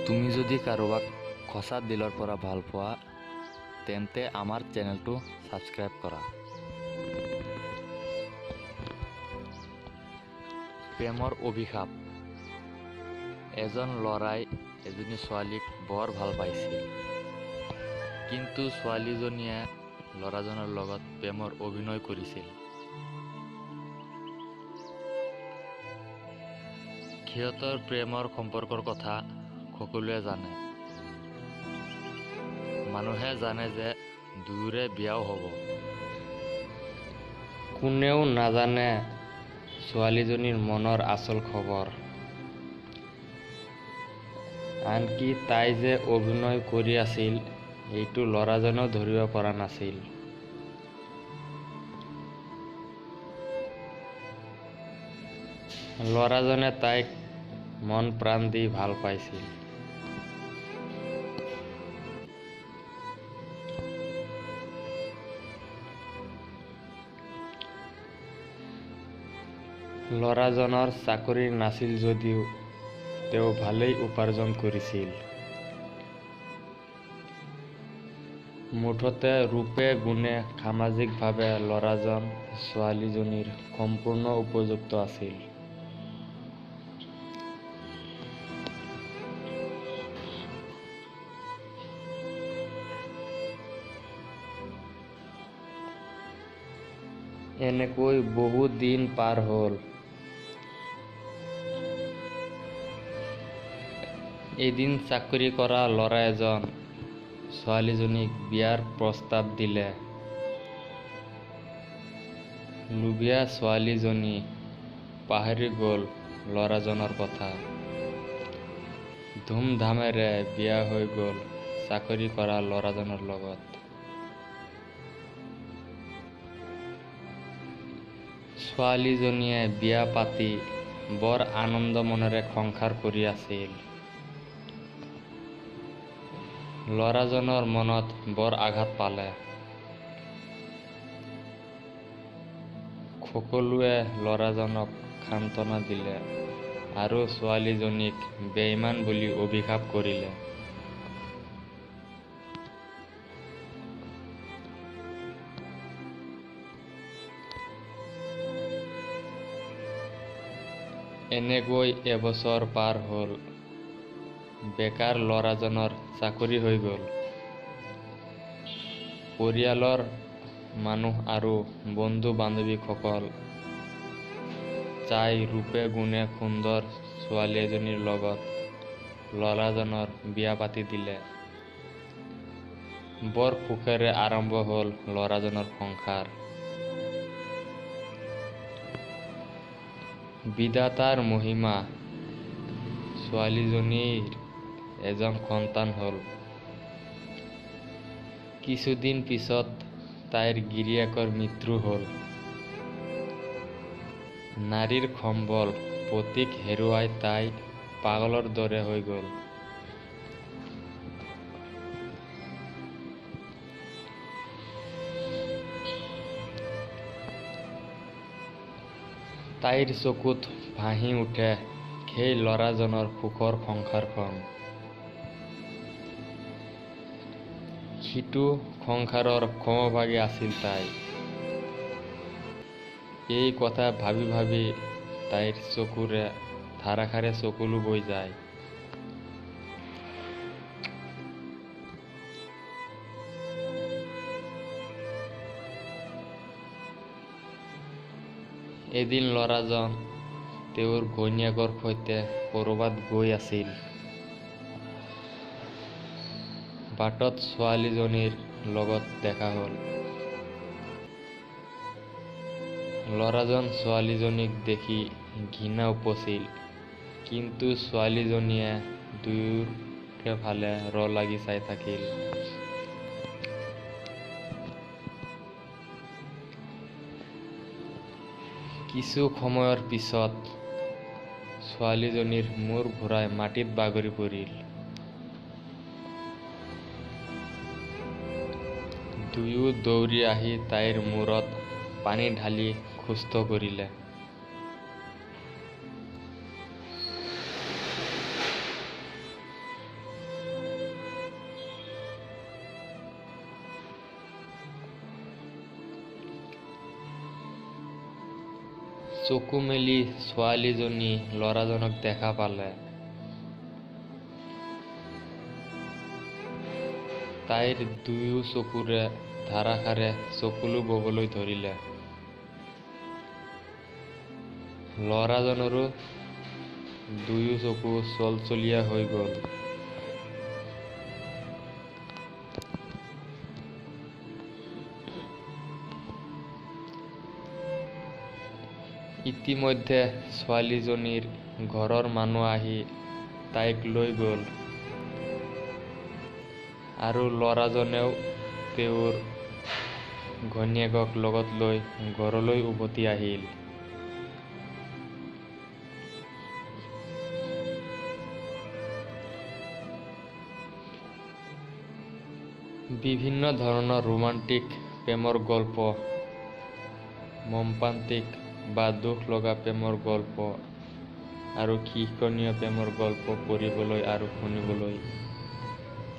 তুমি যদি কাৰোবাক সঁচা দিলৰ পৰা ভাল পোৱা তেন্তে আমাৰ চেনেলটো সাবস্ক্ৰাইব কৰা। প্ৰেমৰ অভিশাপ। এজন ল'ৰাই এজনী ছোৱালীক বৰ ভাল পাইছিল, কিন্তু ছোৱালীজনীয়ে ল'ৰাজনৰ লগত প্ৰেমৰ অভিনয় কৰিছিল। সিহঁতৰ প্ৰেমৰ সম্পৰ্কৰ কথা সকলোৱে জানে। মানুহে জানে যে দুয়োৰে বিয়াও হ'ব। কোনেও নাজানে ছোৱালীজনীৰ মনৰ আচল খবৰ। আনকি তাই যে অভিনয় কৰি আছিল এইটো ল'ৰাজনেও ধৰিব পৰা নাছিল। ল'ৰাজনে তাইক মন প্ৰাণ দি ভাল পাইছিল। ল'ৰাজনৰ চাকৰি নাছিল যদিও তেওঁ ভালেই উপাৰ্জন কৰিছিল। মুঠতে ৰূপে গুণে সামাজিকভাৱে ল'ৰাজন ছোৱালীজনীৰ সম্পূৰ্ণ উপযুক্ত আছিল। এনেকৈ বহু দিন পাৰ হ'ল। এদিন চাকৰি কৰা ল'ৰা এজন ছোৱালীজনীক বিয়াৰ প্ৰস্তাৱ দিলে। লোভীয়া ছোৱালীজনী পাহৰি গ'ল ল'ৰাজনৰ কথা। ধুমধামেৰে বিয়া হৈ গ'ল চাকৰি কৰা ল'ৰাজনৰ লগত। ছোৱালীজনীয়ে বিয়া পাতি বৰ আনন্দ মনেৰে সংসাৰ কৰি আছিল। ল'ৰাজনৰ মনত বৰ আঘাত পালে। সকলোৱে ল'ৰাজনক সান্তনা দিলে আৰু ছোৱালীজনীক বেঈমান বুলি অভিশাপ কৰিলে। এনেকৈ এবছৰ পাৰ হ'ল। বেকাৰ ল'ৰাজনৰ চাকৰি হৈ গ'ল। পৰিয়ালৰ মানুহ আৰু বন্ধু বান্ধৱীসকল চাই ৰূপে গুণে সুন্দৰ ছোৱালী এজনীৰ লগত ল'ৰাজনৰ বিয়া পাতি দিলে। বৰ সুখেৰে আৰম্ভ হ'ল ল'ৰাজনৰ সংসাৰ। বিধাতাৰ মহিমা, ছোৱালীজনীৰ এজন সন্তান হ'ল। কিছুদিন পিছত তাইৰ গিৰিয়েকৰ মৃত্যু হ'ল। নাৰীৰ সম্বল পতিক হেৰুৱাই তাই পাগলৰ দৰে হৈ গ'ল। তাইৰ চকুত ভাহি উঠে সেই ল'ৰাজনৰ সুখৰ সংসাৰখন। সিটো সংসাৰৰ সমভাগী আছিল তাই। এই কথা ভাবি ভাবি তাইৰ চকুৰে ধাৰাসাৰে চকুলো বৈ যায়। এদিন ল'ৰাজন তেওঁৰ ঘৈণীয়েকৰ সৈতে ক'ৰবাত গৈ আছিল। বাটত ছোৱালীজনীৰ লগত দেখা হ'ল। ল'ৰাজন ছোৱালীজনীক দেখি ঘৃণা উপজিল, কিন্তু ছোৱালীজনীয়ে দুয়োফালে লাগি চাই থাকিল। কিছু সময়ৰ পিছত ছোৱালীজনীৰ মূৰ ঘূৰাই মাটিত বাগৰি পৰিল। দুয়ো দৌৰি আহি তাইৰ মূৰত পানী ঢালি সুস্থ কৰিলে। চকু মেলি ছোৱালীজনী ল'ৰাজনক দেখা পালে। তাইৰ দুয়ো চকুৰে ধাৰাসাৰে চকুলো ববলৈ ধৰিলে। ল'ৰাজনৰো দুয়ো চকু চলচলীয়া হৈ গ'ল। ইতিমধ্যে ছোৱালীজনীৰ ঘৰৰ মানুহ আহি তাইক লৈ গ'ল আৰু ল'ৰাজনেও তেওঁৰ ঘৈণীয়েকক লগত লৈ ঘৰলৈ উভতি আহিল। বিভিন্ন ধৰণৰ ৰোমান্টিক প্ৰেমৰ গল্প, মৰ্মান্তিক বা দুখ লগা প্ৰেমৰ গল্প আৰু শিক্ষণীয় প্ৰেমৰ গল্প পঢ়িবলৈ আৰু শুনিবলৈ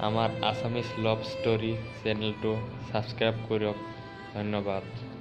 আমাৰ আছামিজ লাভ ষ্টৰী চেনেলটো ছাবস্ক্ৰাইব কৰক। ধন্যবাদ।